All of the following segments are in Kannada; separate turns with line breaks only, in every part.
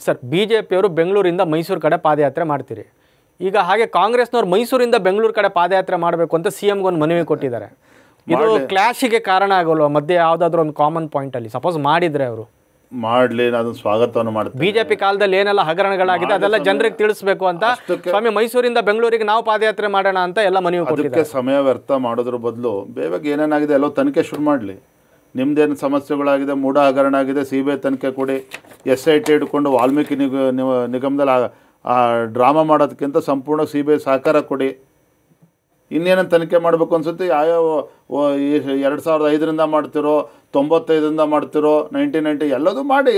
ಸರ್ ಬಿಜೆಪಿಯವರು ಬೆಂಗಳೂರಿಂದ ಮೈಸೂರು ಕಡೆ ಪಾದಯಾತ್ರೆ ಮಾಡ್ತೀರಿ. ಈಗ ಹಾಗೆ ಕಾಂಗ್ರೆಸ್ನವ್ರು ಮೈಸೂರಿಂದ ಬೆಂಗಳೂರು ಕಡೆ ಪಾದಯಾತ್ರೆ ಮಾಡಬೇಕು ಅಂತ CMಗೆ ಒಂದು ಮನವಿ ಕೊಟ್ಟಿದ್ದಾರೆ. ಇದು ಕ್ಲಾಶಿಗೆ ಕಾರಣ ಆಗೋಲ್ವಾ ಮಧ್ಯೆ ಯಾವುದಾದ್ರೂ ಒಂದು ಕಾಮನ್ ಪಾಯಿಂಟಲ್ಲಿ? ಸಪೋಸ್ ಮಾಡಿದರೆ ಅವರು
ಮಾಡಲಿ, ಅದನ್ನು ಸ್ವಾಗತವನ್ನು ಮಾಡ್ತೀನಿ.
ಬಿಜೆಪಿ ಕಾಲದಲ್ಲಿ ಏನೆಲ್ಲ ಹಗರಣಗಳಾಗಿದೆ ಅದೆಲ್ಲ ಜನರಿಗೆ ತಿಳಿಸ್ಬೇಕು ಅಂತ ಸ್ವಾಮಿ ಮೈಸೂರಿಂದ ಬೆಂಗಳೂರಿಗೆ ನಾವು ಪಾದಯಾತ್ರೆ ಮಾಡೋಣ ಅಂತ ಎಲ್ಲ ಮನವಿ ಕೊಟ್ಟಿದ್ದಾರೆ.
ಸಮಯ ವ್ಯರ್ಥ ಮಾಡೋದ್ರ ಬದಲು ಬೇಗ ಏನೇನಾಗಿದೆ ಎಲ್ಲೋ ತನಿಖೆ ಶುರು ಮಾಡಲಿ. ನಿಮ್ದೇನು ಸಮಸ್ಯೆಗಳಾಗಿದೆ, ಮೂಢ ಹಗರಣ ಆಗಿದೆ, CBI ತನಿಖೆ ಕೊಡಿ. SIT ಹಿಡ್ಕೊಂಡು ವಾಲ್ಮೀಕಿ ನಿಗಮದಲ್ಲಿ ಡ್ರಾಮಾ ಮಾಡೋದಕ್ಕಿಂತ ಸಂಪೂರ್ಣ CBI ಸಹಕಾರ ಕೊಡಿ. ಇನ್ನೇನು ತನಿಖೆ ಮಾಡಬೇಕು ಅನ್ಸುತ್ತೆ. ಯಾವ್ಯಾವ 2005ರಿಂದ ಮಾಡ್ತಿರೋ, 95ರಿಂದ ಮಾಡ್ತಿರೋ, 1990 ಎಲ್ಲದೂ ಮಾಡಿ.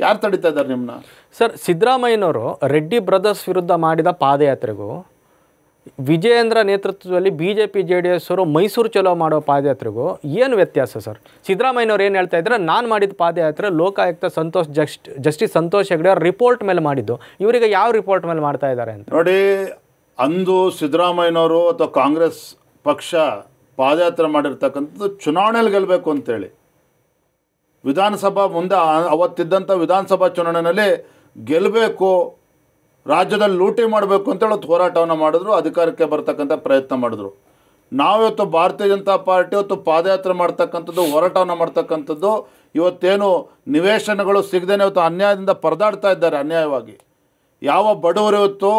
ಯಾರು ತಡೀತಾ ಇದ್ದಾರೆ ನಿಮ್ಮನ್ನ?
ಸರ್, ಸಿದ್ದರಾಮಯ್ಯನವರು ರೆಡ್ಡಿ ಬ್ರದರ್ಸ್ ವಿರುದ್ಧ ಮಾಡಿದ ಪಾದಯಾತ್ರೆಗೂ ವಿಜಯೇಂದ್ರ ನೇತೃತ್ವದಲ್ಲಿ BJP JDS ಅವರು ಮೈಸೂರು ಚಲೋ ಮಾಡೋ ಪಾದಯಾತ್ರೆಗೂ ಏನು ವ್ಯತ್ಯಾಸ ಸರ್? ಸಿದ್ದರಾಮಯ್ಯನವ್ರು ಏನು ಹೇಳ್ತಾ ಇದ್ದಾರೆ, ನಾನು ಮಾಡಿದ ಪಾದಯಾತ್ರೆ ಲೋಕಾಯುಕ್ತ ಜಸ್ಟಿಸ್ ಸಂತೋಷ್ ಹೆಗ್ಡೆ ಅವ್ರ ರಿಪೋರ್ಟ್ ಮೇಲೆ ಮಾಡಿದ್ದು, ಇವರಿಗೆ ಯಾವ ರಿಪೋರ್ಟ್ ಮೇಲೆ ಮಾಡ್ತಾ ಇದ್ದಾರೆ ಅಂತ
ನೋಡಿ. ಅಂದು ಸಿದ್ದರಾಮಯ್ಯನವರು ಅಥವಾ ಕಾಂಗ್ರೆಸ್ ಪಕ್ಷ ಪಾದಯಾತ್ರೆ ಮಾಡಿರ್ತಕ್ಕಂಥದ್ದು ಚುನಾವಣೆಯಲ್ಲಿ ಗೆಲ್ಲಬೇಕು ಅಂತೇಳಿ. ವಿಧಾನಸಭಾ ಮುಂದೆ ಅವತ್ತಿದ್ದಂಥ ವಿಧಾನಸಭಾ ಚುನಾವಣೆಯಲ್ಲಿ ಗೆಲ್ಲಬೇಕು, ರಾಜ್ಯದಲ್ಲಿ ಲೂಟಿ ಮಾಡಬೇಕು ಅಂತೇಳಿ ಹೋರಾಟವನ್ನು ಮಾಡಿದ್ರು, ಅಧಿಕಾರಕ್ಕೆ ಬರ್ತಕ್ಕಂಥ ಪ್ರಯತ್ನ ಮಾಡಿದ್ರು. ನಾವಿವತ್ತು ಭಾರತೀಯ ಜನತಾ ಪಾರ್ಟಿ ಇವತ್ತು ಪಾದಯಾತ್ರೆ ಮಾಡ್ತಕ್ಕಂಥದ್ದು, ಹೋರಾಟವನ್ನು ಮಾಡ್ತಕ್ಕಂಥದ್ದು, ಇವತ್ತೇನು ನಿವೇಶನಗಳು ಸಿಗದೇನೆ ಇವತ್ತು ಅನ್ಯಾಯದಿಂದ ಪರದಾಡ್ತಾ ಇದ್ದಾರೆ. ಅನ್ಯಾಯವಾಗಿ ಯಾವ ಬಡವರು ಇವತ್ತು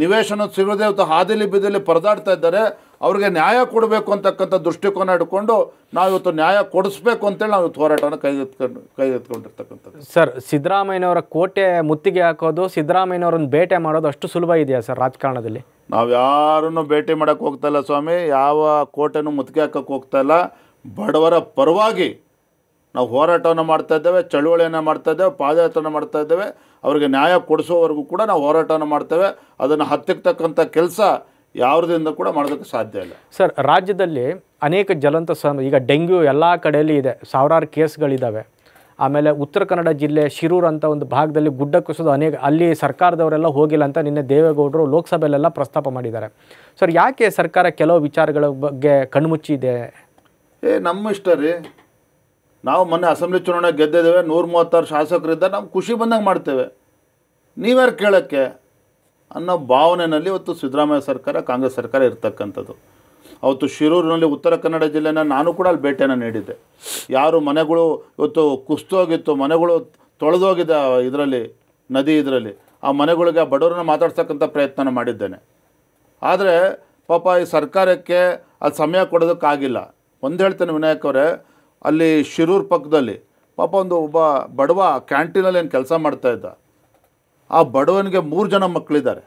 ನಿವೇಶನ ಸಿಗದೆ ಇವತ್ತು ಹಾದಿಲಿ ಬೀದಿಲಿ ಪರದಾಡ್ತಾ ಇದ್ದಾರೆ, ಅವ್ರಿಗೆ ನ್ಯಾಯ ಕೊಡಬೇಕು ಅಂತಕ್ಕಂಥ ದೃಷ್ಟಿಕೋನ ಇಟ್ಕೊಂಡು ನಾವಿವತ್ತು ನ್ಯಾಯ ಕೊಡಿಸ್ಬೇಕು ಅಂತೇಳಿ ನಾವು ಇವತ್ತು ಹೋರಾಟವನ್ನು ಕೈಗೆತ್ಕೊಂಡಿರ್ತಕ್ಕಂಥದ್ದು.
ಸರ್, ಸಿದ್ದರಾಮಯ್ಯನವರ ಕೋಟೆ ಮುತ್ತಿಗೆ ಹಾಕೋದು, ಸಿದ್ದರಾಮಯ್ಯನವ್ರನ್ನ ಭೇಟಿ ಮಾಡೋದು ಅಷ್ಟು ಸುಲಭ ಇದೆಯಾ ಸರ್ ರಾಜಕಾರಣದಲ್ಲಿ?
ನಾವು ಯಾರನ್ನು ಭೇಟಿ ಮಾಡೋಕ್ಕೆ ಹೋಗ್ತಾ ಇಲ್ಲ ಸ್ವಾಮಿ, ಯಾವ ಕೋಟೆನೂ ಮುತ್ತಿಗೆ ಹಾಕೋಕ್ಕೆ ಹೋಗ್ತಾ ಇಲ್ಲ. ಬಡವರ ಪರವಾಗಿ ನಾವು ಹೋರಾಟವನ್ನು ಮಾಡ್ತಾ ಇದ್ದೇವೆ, ಚಳುವಳಿಯನ್ನು ಮಾಡ್ತಾ ಇದ್ದೇವೆ, ಪಾದಯಾತ್ರೆಯನ್ನು ಮಾಡ್ತಾ ಇದ್ದೇವೆ. ಅವರಿಗೆ ನ್ಯಾಯ ಕೊಡಿಸೋವರೆಗೂ ಕೂಡ ನಾವು ಹೋರಾಟವನ್ನು ಮಾಡ್ತೇವೆ. ಅದನ್ನು ಹತ್ತಿಕ್ಕತಕ್ಕಂಥ ಕೆಲಸ ಯಾವುದರಿಂದ ಕೂಡ ಮಾಡೋದಕ್ಕೆ ಸಾಧ್ಯ ಇಲ್ಲ.
ಸರ್, ರಾಜ್ಯದಲ್ಲಿ ಅನೇಕ ಜ್ವಲಂತ ಈಗ ಡೆಂಗ್ಯೂ ಎಲ್ಲ ಕಡೆಯಲ್ಲಿ ಇದೆ, ಸಾವಿರಾರು ಕೇಸ್ಗಳಿದ್ದಾವೆ. ಆಮೇಲೆ ಉತ್ತರ ಕನ್ನಡ ಜಿಲ್ಲೆ ಶಿರೂರು ಅಂತ ಒಂದು ಭಾಗದಲ್ಲಿ ಗುಡ್ಡ ಕುಸಿದು ಅಲ್ಲಿ ಸರ್ಕಾರದವರೆಲ್ಲ ಹೋಗಿಲ್ಲ ಅಂತ ನಿನ್ನೆ ದೇವೇಗೌಡರು ಲೋಕಸಭೆಯಲ್ಲೆಲ್ಲ ಪ್ರಸ್ತಾಪ ಮಾಡಿದ್ದಾರೆ. ಸರ್, ಯಾಕೆ ಸರ್ಕಾರ ಕೆಲವು ವಿಚಾರಗಳ ಬಗ್ಗೆ ಕಣ್ಮುಚ್ಚಿದೆ?
ನಮ್ಮ ಇಷ್ಟ ರೀ. ನಾವು ಮೊನ್ನೆ ಅಸೆಂಬ್ಲಿ ಚುನಾವಣೆ ಗೆದ್ದಿದ್ದೇವೆ, 136 ಶಾಸಕರಿದ್ದಾರೆ, ನಾವು ಖುಷಿ ಬಂದಂಗೆ ಮಾಡ್ತೇವೆ, ನೀವ್ಯಾರು ಕೇಳೋಕ್ಕೆ ಅನ್ನೋ ಭಾವನೆಯಲ್ಲಿ ಇವತ್ತು ಸಿದ್ದರಾಮಯ್ಯ ಸರ್ಕಾರ, ಕಾಂಗ್ರೆಸ್ ಸರ್ಕಾರ ಇರ್ತಕ್ಕಂಥದ್ದು. ಅವತ್ತು ಶಿರೂರಿನಲ್ಲಿ ಉತ್ತರ ಕನ್ನಡ ಜಿಲ್ಲೆನ ನಾನು ಕೂಡ ಅಲ್ಲಿ ಭೇಟಿಯನ್ನು ನೀಡಿದ್ದೆ. ಯಾರು ಮನೆಗಳು ಇವತ್ತು ಕುಸಿದೋಗಿತ್ತು, ಮನೆಗಳು ತೊಳೆದೋಗಿದೆ ಇದರಲ್ಲಿ, ನದಿ ಇದರಲ್ಲಿ, ಆ ಮನೆಗಳಿಗೆ ಬಡವರನ್ನ ಮಾತಾಡ್ಸಕ್ಕಂಥ ಪ್ರಯತ್ನ ಮಾಡಿದ್ದೇನೆ. ಆದರೆ ಪಾಪ ಈ ಸರ್ಕಾರಕ್ಕೆ ಅದು ಸಮಯ ಕೊಡೋದಕ್ಕಾಗಿಲ್ಲ. ಒಂದು ಹೇಳ್ತೇನೆ ವಿನಾಯಕ್ ಅವರೇ, ಅಲ್ಲಿ ಶಿರೂರು ಪಕ್ಕದಲ್ಲಿ ಪಾಪ ಒಬ್ಬ ಬಡವ ಕ್ಯಾಂಟೀನಲ್ಲಿ ಏನು ಕೆಲಸ ಮಾಡ್ತಾಯಿದ್ದ. ಆ ಬಡವನಿಗೆ 3 ಜನ ಮಕ್ಕಳಿದ್ದಾರೆ.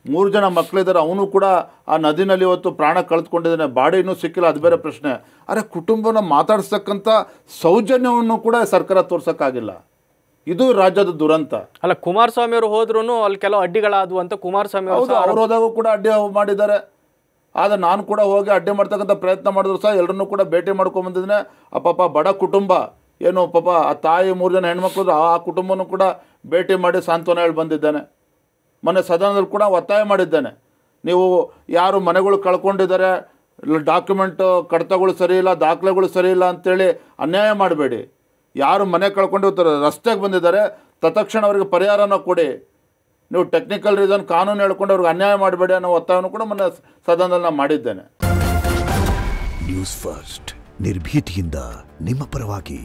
3 ಜನ ಮಕ್ಕಳಿದ್ದಾರೆ. ಅವನು ಕೂಡ ಆ ನದಿನಲ್ಲಿ ಇವತ್ತು ಪ್ರಾಣ ಕಳೆದುಕೊಂಡಿದ್ದಾನೆ. ಬಾಡಿ ಇನ್ನೂ ಸಿಕ್ಕಿಲ್ಲ, ಅದು ಬೇರೆ ಪ್ರಶ್ನೆ. ಆದರೆ ಕುಟುಂಬನ ಮಾತಾಡ್ಸಕ್ಕಂಥ ಸೌಜನ್ಯವನ್ನು ಕೂಡ ಸರ್ಕಾರ ತೋರ್ಸೋಕ್ಕಾಗಿಲ್ಲ. ಇದು ರಾಜ್ಯದ ದುರಂತ.
ಅಲ್ಲ, ಕುಮಾರಸ್ವಾಮಿ ಅವರು ಹೋದ್ರೂ ಅಲ್ಲಿ ಕೆಲವು ಅಡ್ಡಿಗಳಾದವು ಅಂತ ಕುಮಾರಸ್ವಾಮಿ
ಅವ್ರು ಹೋದಾಗೂ ಕೂಡ ಅಡ್ಡಿ ಮಾಡಿದ್ದಾರೆ. ಆದರೆ ನಾನು ಕೂಡ ಹೋಗಿ ಅಡ್ಡಿ ಮಾಡ್ತಕ್ಕಂಥ ಪ್ರಯತ್ನ ಮಾಡಿದ್ರು ಸಹ ಎಲ್ಲರನ್ನೂ ಕೂಡ ಭೇಟಿ ಮಾಡ್ಕೊಂಬಂದಿದ್ದೇನೆ. ಆ ಪಾಪ ಬಡ ಕುಟುಂಬ ಏನು ಪಾಪ ಆ ತಾಯಿ 3 ಜನ ಹೆಣ್ಮಕ್ಳು, ಆ ಕುಟುಂಬನೂ ಕೂಡ ಭೇಟಿ ಮಾಡಿ ಸಾಂತ್ವನ ಹೇಳಿ ಬಂದಿದ್ದೇನೆ. ಮೊನ್ನೆ ಸದನದಲ್ಲಿ ಕೂಡ ಒತ್ತಾಯ ಮಾಡಿದ್ದೇನೆ, ನೀವು ಯಾರು ಮನೆಗಳು ಕಳ್ಕೊಂಡಿದ್ದಾರೆ, ಡಾಕ್ಯುಮೆಂಟ್ ಕಡತಗಳು ಸರಿ ಇಲ್ಲ, ದಾಖಲೆಗಳು ಸರಿ ಇಲ್ಲ ಅಂಥೇಳಿ ಅನ್ಯಾಯ ಮಾಡಬೇಡಿ. ಯಾರು ಮನೆ ಕಳ್ಕೊಂಡು ರಸ್ತೆಗೆ ಬಂದಿದ್ದಾರೆ ತತ್ಕ್ಷಣ ಅವರಿಗೆ ಪರಿಹಾರನ ಕೊಡಿ. ನೀವು ಟೆಕ್ನಿಕಲ್ ರೀಸನ್ ಕಾನೂನು ಹೇಳ್ಕೊಂಡು ಅವ್ರಿಗೆ ಅನ್ಯಾಯ ಮಾಡಬೇಡಿ ಅನ್ನೋ ಒತ್ತಾಯವನ್ನು ಕೂಡ ಮೊನ್ನೆ ಸದನದಲ್ಲಿ ನಾನು ಮಾಡಿದ್ದೇನೆ.
ನ್ಯೂಸ್ ಫಸ್ಟ್, ನಿರ್ಭೀತಿಯಿಂದ ನಿಮ್ಮ ಪರವಾಗಿ.